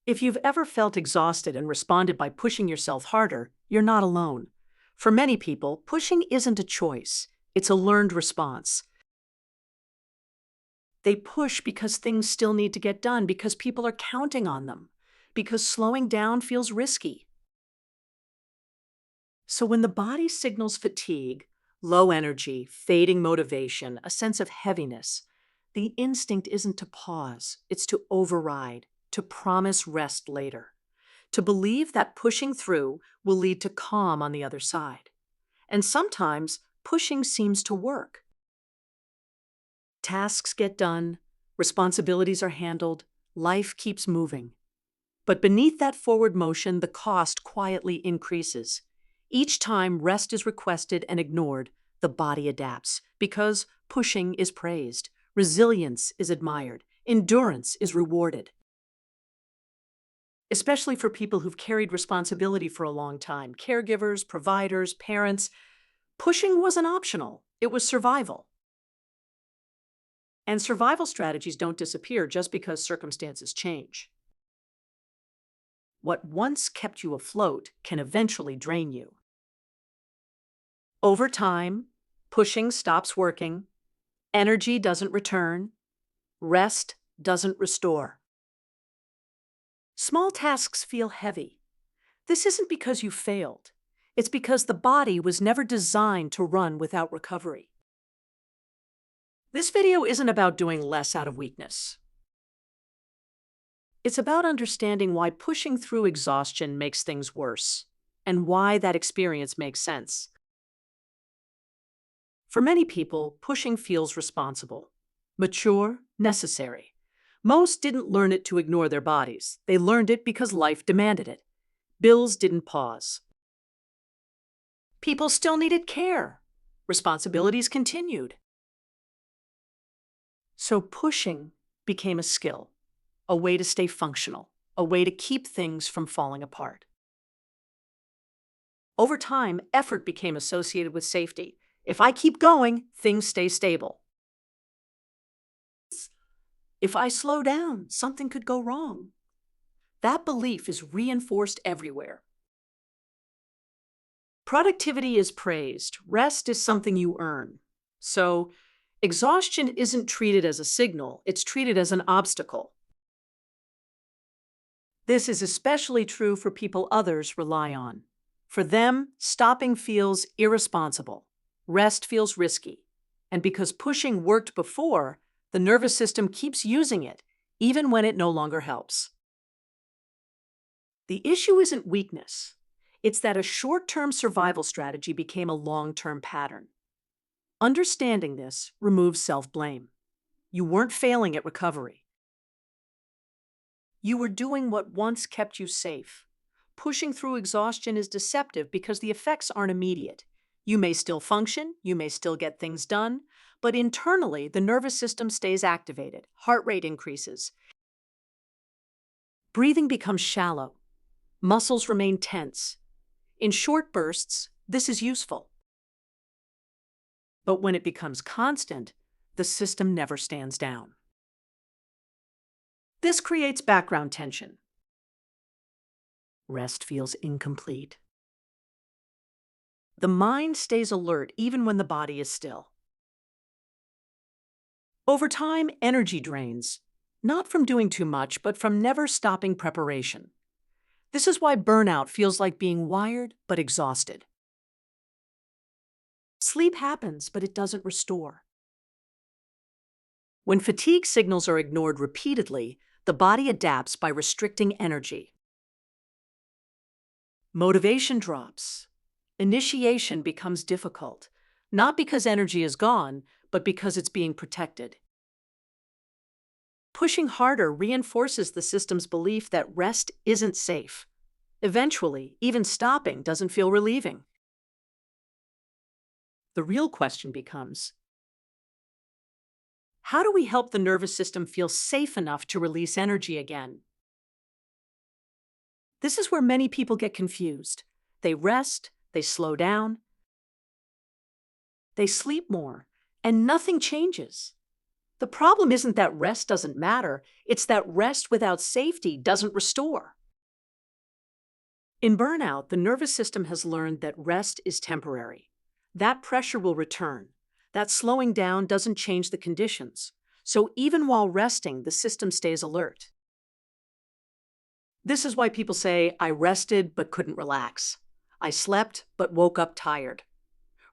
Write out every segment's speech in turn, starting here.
If you've ever felt exhausted and responded by pushing yourself harder, you're not alone. For many people, pushing isn't a choice, it's a learned response. They push because things still need to get done, because people are counting on them, because slowing down feels risky. So when the body signals fatigue, low energy, fading motivation, a sense of heaviness, the instinct isn't to pause, it's to override, to promise rest later, to believe that pushing through will lead to calm on the other side. And sometimes pushing seems to work. Tasks get done, responsibilities are handled, life keeps moving. But beneath that forward motion, the cost quietly increases. Each time rest is requested and ignored, the body adapts because pushing is praised, resilience is admired, endurance is rewarded. Especially for people who've carried responsibility for a long time, caregivers, providers, parents, pushing wasn't optional, it was survival. And survival strategies don't disappear just because circumstances change. What once kept you afloat can eventually drain you. Over time, pushing stops working, energy doesn't return, rest doesn't restore. Small tasks feel heavy. This isn't because you failed. It's because the body was never designed to run without recovery. This video isn't about doing less out of weakness. It's about understanding why pushing through exhaustion makes things worse, and why that experience makes sense. For many people, pushing feels responsible, mature, necessary. Most didn't learn it to ignore their bodies. They learned it because life demanded it. Bills didn't pause. People still needed care. Responsibilities continued. So pushing became a skill, a way to stay functional, a way to keep things from falling apart. Over time, effort became associated with safety. If I keep going, things stay stable. If I slow down, something could go wrong. That belief is reinforced everywhere. Productivity is praised. Rest is something you earn. So, exhaustion isn't treated as a signal, it's treated as an obstacle. This is especially true for people others rely on. For them, stopping feels irresponsible. Rest feels risky. And because pushing worked before, the nervous system keeps using it, even when it no longer helps. The issue isn't weakness. It's that a short-term survival strategy became a long-term pattern. Understanding this removes self-blame. You weren't failing at recovery. You were doing what once kept you safe. Pushing through exhaustion is deceptive because the effects aren't immediate. You may still function, you may still get things done, but internally, the nervous system stays activated, heart rate increases. Breathing becomes shallow. Muscles remain tense. In short bursts, this is useful. But when it becomes constant, the system never stands down. This creates background tension. Rest feels incomplete. The mind stays alert even when the body is still. Over time, energy drains, not from doing too much, but from never stopping preparation. This is why burnout feels like being wired but exhausted. Sleep happens, but it doesn't restore. When fatigue signals are ignored repeatedly, the body adapts by restricting energy. Motivation drops. Initiation becomes difficult, not because energy is gone, but because it's being protected. Pushing harder reinforces the system's belief that rest isn't safe. Eventually, even stopping doesn't feel relieving. The real question becomes, how do we help the nervous system feel safe enough to release energy again? This is where many people get confused. They rest, they slow down, they sleep more, and nothing changes. The problem isn't that rest doesn't matter, it's that rest without safety doesn't restore. In burnout, the nervous system has learned that rest is temporary. That pressure will return. That slowing down doesn't change the conditions. So even while resting, the system stays alert. This is why people say, I rested but couldn't relax. I slept but woke up tired.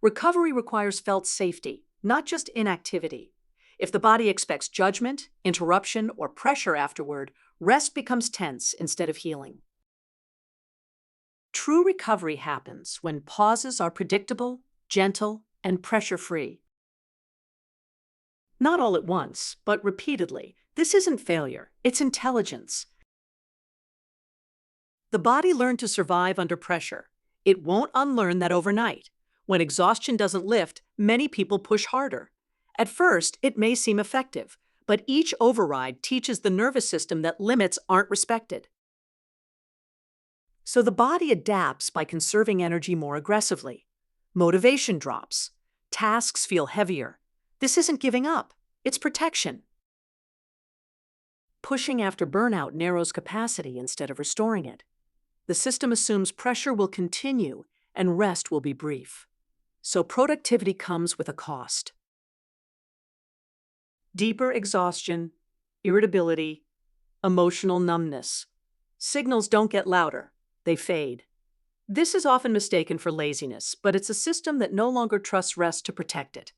Recovery requires felt safety, not just inactivity. If the body expects judgment, interruption, or pressure afterward, rest becomes tense instead of healing. True recovery happens when pauses are predictable, gentle, and pressure-free. Not all at once, but repeatedly. This isn't failure, it's intelligence. The body learned to survive under pressure. It won't unlearn that overnight. When exhaustion doesn't lift, many people push harder. At first, it may seem effective, but each override teaches the nervous system that limits aren't respected. So the body adapts by conserving energy more aggressively. Motivation drops. Tasks feel heavier. This isn't giving up, it's protection. Pushing after burnout narrows capacity instead of restoring it. The system assumes pressure will continue and rest will be brief. So productivity comes with a cost. Deeper exhaustion, irritability, emotional numbness. Signals don't get louder, they fade. This is often mistaken for laziness, but it's a system that no longer trusts rest to protect it.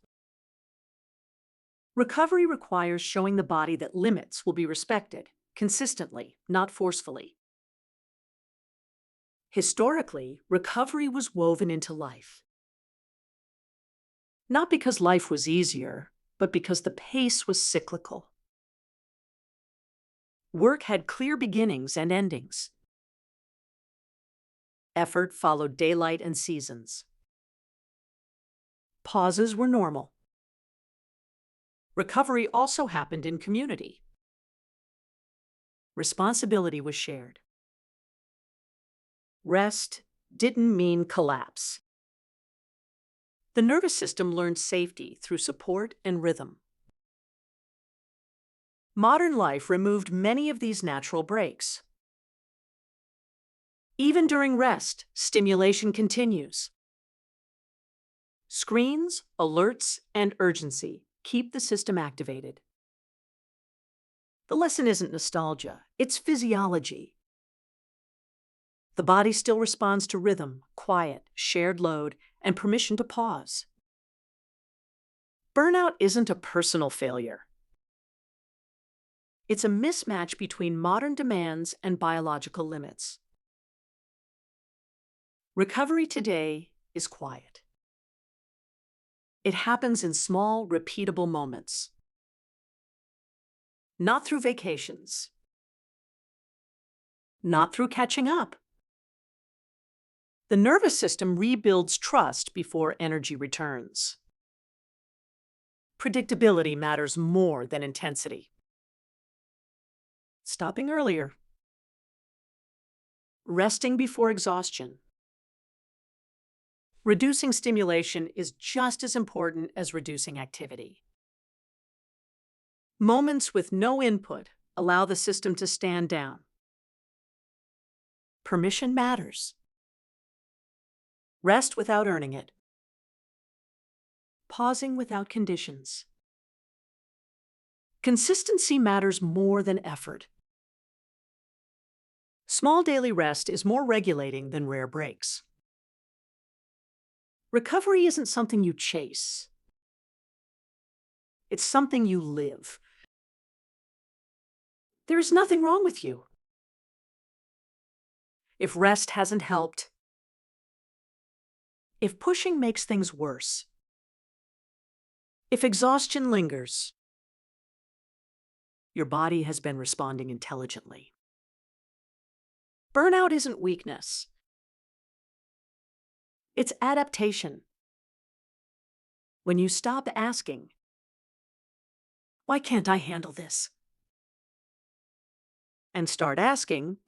Recovery requires showing the body that limits will be respected, consistently, not forcefully. Historically, recovery was woven into life. Not because life was easier, but because the pace was cyclical. Work had clear beginnings and endings. Effort followed daylight and seasons. Pauses were normal. Recovery also happened in community. Responsibility was shared. Rest didn't mean collapse. The nervous system learned safety through support and rhythm. Modern life removed many of these natural breaks. Even during rest, stimulation continues. Screens, alerts, and urgency keep the system activated. The lesson isn't nostalgia, it's physiology. The body still responds to rhythm, quiet, shared load, and permission to pause. Burnout isn't a personal failure. It's a mismatch between modern demands and biological limits. Recovery today is quiet. It happens in small, repeatable moments. Not through vacations. Not through catching up. The nervous system rebuilds trust before energy returns. Predictability matters more than intensity. Stopping earlier. Resting before exhaustion. Reducing stimulation is just as important as reducing activity. Moments with no input allow the system to stand down. Permission matters. Rest without earning it. Pausing without conditions. Consistency matters more than effort. Small daily rest is more regulating than rare breaks. Recovery isn't something you chase. It's something you live. There is nothing wrong with you. If rest hasn't helped, if pushing makes things worse, if exhaustion lingers, your body has been responding intelligently. Burnout isn't weakness. It's adaptation. When you stop asking, why can't I handle this? And start asking,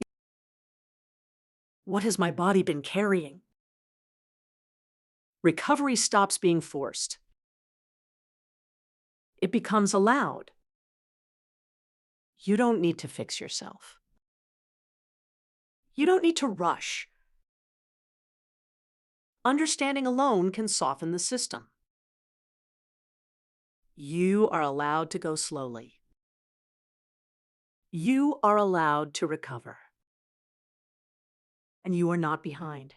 what has my body been carrying? Recovery stops being forced. It becomes allowed. You don't need to fix yourself. You don't need to rush. Understanding alone can soften the system. You are allowed to go slowly. You are allowed to recover. And you are not behind.